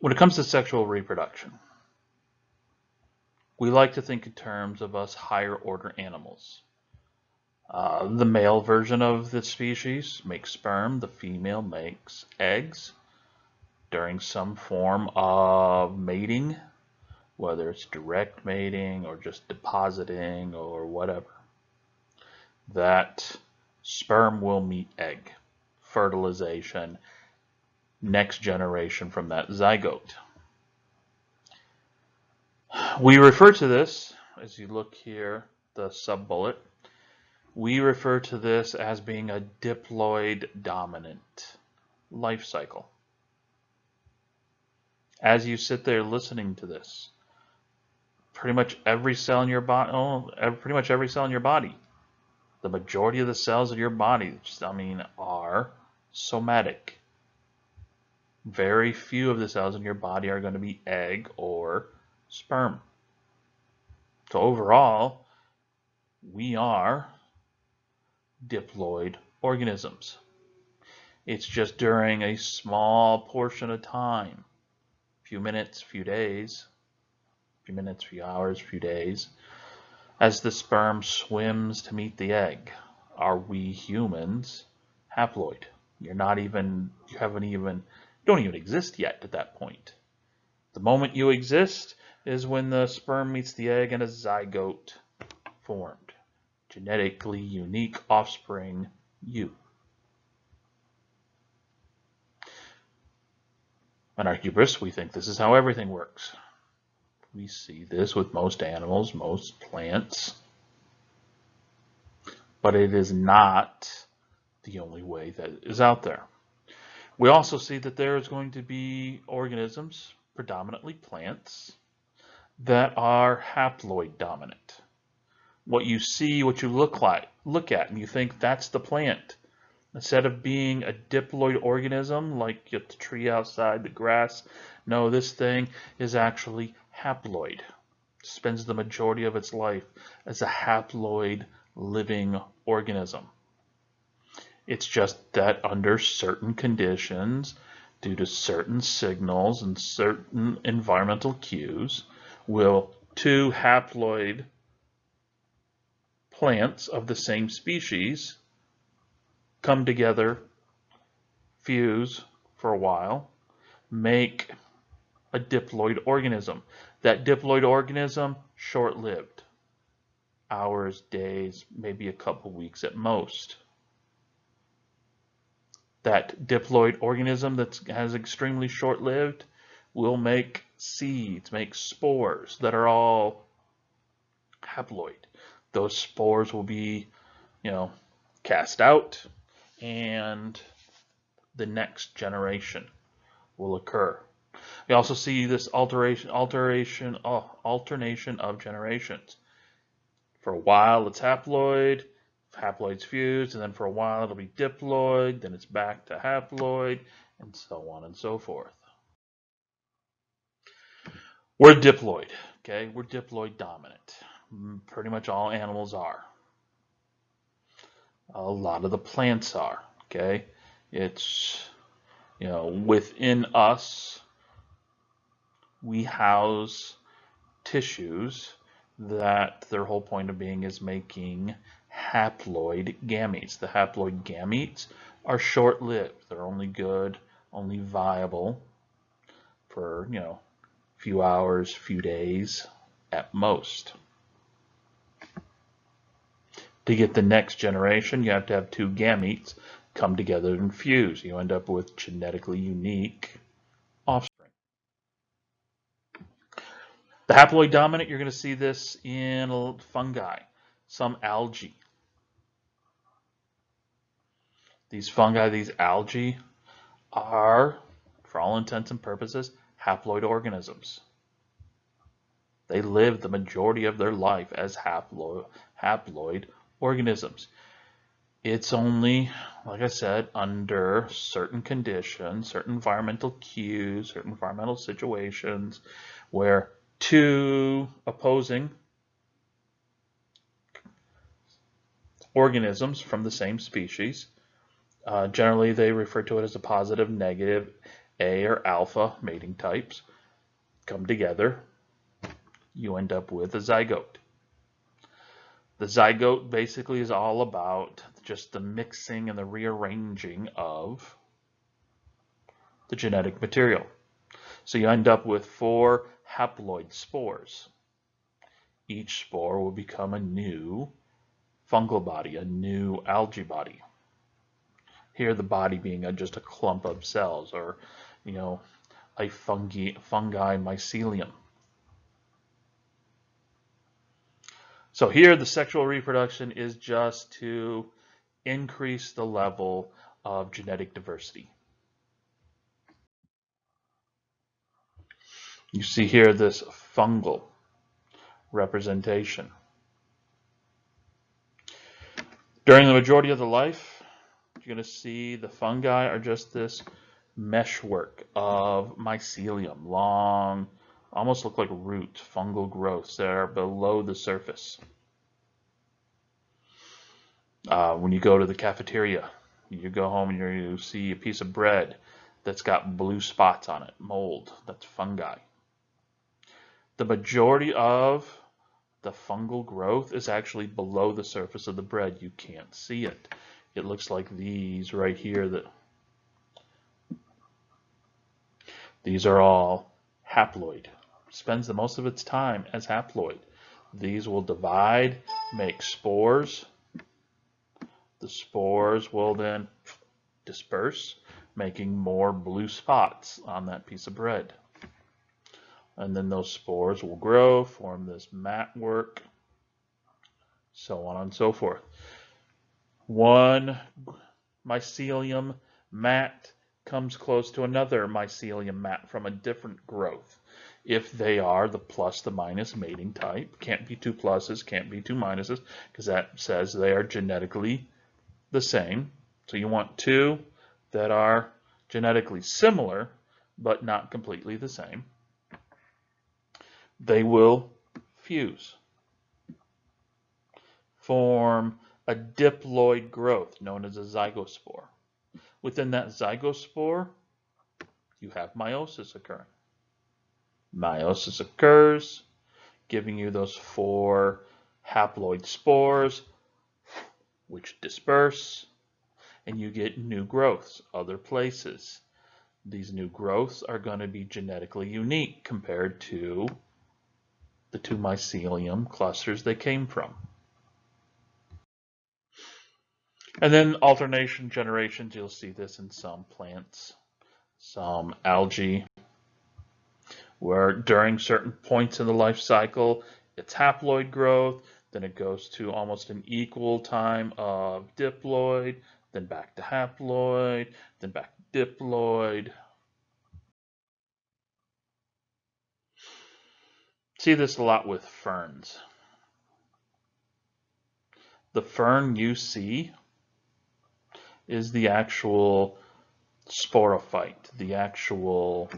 When it comes to sexual reproduction, we like to think in terms of us higher order animals. The male version of the species makes sperm, the female makes eggs during some form of mating, whether it's direct mating or just depositing or whatever. That sperm will meet egg, fertilization, next generation from that zygote. We refer to this, as you look here, the sub-bullet, we refer to this as being a diploid dominant life cycle. As you sit there listening to this, pretty much every cell in your body, the majority of the cells in your body, are somatic. Very few of the cells in your body are going to be egg or sperm. So overall, we are diploid organisms. It's just during a small portion of time, few minutes, few days, few minutes, few hours, few days, as the sperm swims to meet the egg, are we humans haploid? You don't even exist yet at that point. The moment you exist is when the sperm meets the egg and a zygote formed. Genetically unique offspring, you. In our hubris, we think this is how everything works. We see this with most animals, most plants, but it is not the only way that is out there. We also see that there is going to be organisms, predominantly plants, that are haploid dominant. What you see, what you look at, and you think that's the plant. Instead of being a diploid organism like the tree outside, the grass, no, this thing is actually haploid. Spends the majority of its life as a haploid living organism. It's just that under certain conditions, due to certain signals and certain environmental cues, will two haploid plants of the same species come together, fuse for a while, make a diploid organism. That diploid organism, short-lived. Hours, days, maybe a couple weeks at most. That diploid organism that has extremely short-lived will make seeds, make spores that are all haploid. Those spores will be, cast out, and the next generation will occur. We also see this alternation of generations. For a while it's haploid, haploids fuse, and then for a while it'll be diploid, then it's back to haploid, and so on and so forth. We're diploid, okay? We're diploid dominant. Pretty much all animals are. A lot of the plants are, okay? It's, within us, we house tissues that their whole point of being is making haploid gametes. The haploid gametes are short-lived. They're only good, only viable for, few hours, few days at most. To get the next generation, you have to have two gametes come together and fuse. You end up with genetically unique offspring. The haploid dominant, you're going to see this in fungi, some algae. These fungi, these algae, are, for all intents and purposes, haploid organisms. They live the majority of their life as haploid organisms. It's only, like I said, under certain conditions, certain environmental cues, certain environmental situations, where two opposing organisms from the same species, generally they refer to it as a positive, negative, A or alpha mating types come together, you end up with a zygote. The zygote basically is all about just the mixing and the rearranging of the genetic material. So you end up with 4 haploid spores. Each spore will become a new fungal body, a new algae body. Here the body being just a clump of cells, or a fungi mycelium. So here the sexual reproduction is just to increase the level of genetic diversity. You see here this fungal representation. During the majority of the life, you're going to see the fungi are just this meshwork of mycelium, long, almost look like roots, fungal growths that are below the surface. When you go to the cafeteria, you go home and you see a piece of bread that's got blue spots on it, mold, that's fungi. The majority of the fungal growth is actually below the surface of the bread. You can't see it. It looks like these right here. These are all haploid. Spends the most of its time as haploid. These will divide, make spores. The spores will then disperse, making more blue spots on that piece of bread. And then those spores will grow, form this mat work, so on and so forth. One mycelium mat comes close to another mycelium mat from a different growth. If they are the plus, the minus mating type, can't be 2 pluses, can't be 2 minuses, because that says they are genetically the same. So you want 2 that are genetically similar, but not completely the same. They will fuse, form a diploid growth known as a zygospore. Within that zygospore, you have meiosis occurring. Meiosis occurs, giving you those 4 haploid spores, which disperse, and you get new growths other places. These new growths are going to be genetically unique compared to the 2 mycelium clusters they came from. And then alternation generations, you'll see this in some plants, some algae, where during certain points in the life cycle, it's haploid growth, then it goes to almost an equal time of diploid, then back to haploid, then back to diploid. See this a lot with ferns. The fern you see is the actual sporophyte, the actual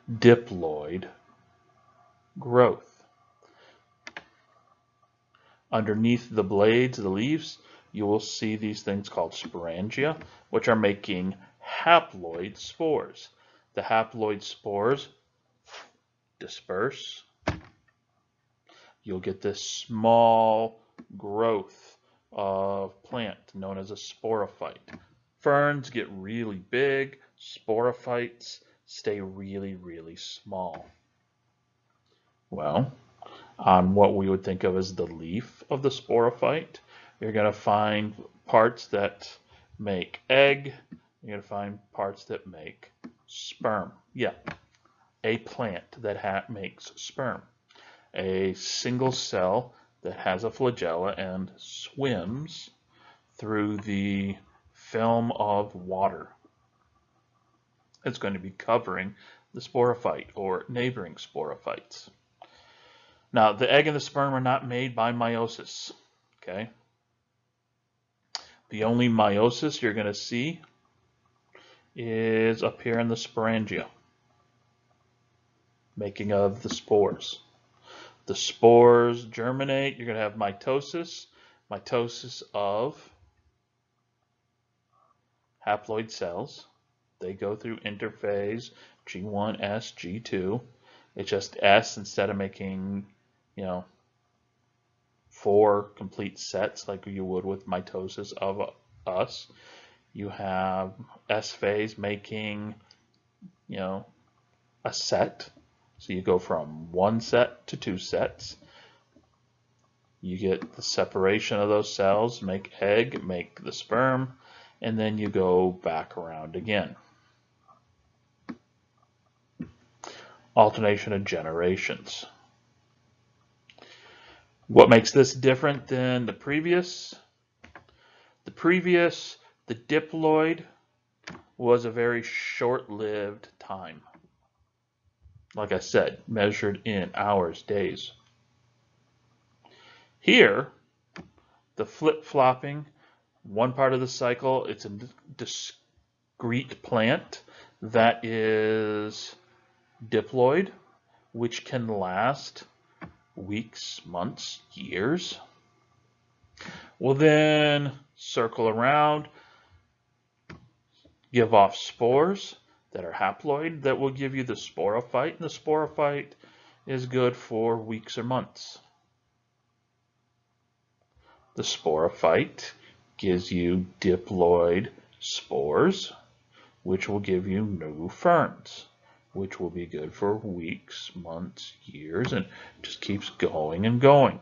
diploid growth. Underneath the blades, the leaves, you will see these things called sporangia, which are making haploid spores. The haploid spores disperse. You'll get this small growth of plant known as a sporophyte. Ferns get really big. Sporophytes stay really, really small. Well, on what we would think of as the leaf of the sporophyte, you're going to find parts that make egg. You're going to find parts that make sperm. Yeah, a plant that makes sperm. A single cell that has a flagella and swims through the film of water. It's going to be covering the sporophyte or neighboring sporophytes. Now, the egg and the sperm are not made by meiosis. Okay? The only meiosis you're going to see is up here in the sporangia, making of the spores. The spores germinate. You're going to have mitosis of haploid cells They go through interphase G1S, G2. It's just S instead of making, 4 complete sets like you would with mitosis of us. You have S phase making, a set. So you go from 1 set to 2 sets. You get the separation of those cells, make egg, make the sperm, and then you go back around again. Alternation of generations. What makes this different than the previous? The diploid was a very short-lived time. Like I said, measured in hours, days. Here, the flip-flopping, one part of the cycle, it's a discrete plant that is diploid, which can last weeks, months, years. Will then circle around, give off spores that are haploid that will give you the sporophyte, and the sporophyte is good for weeks or months. The sporophyte gives you diploid spores, which will give you new ferns, which will be good for weeks, months, years, and just keeps going and going.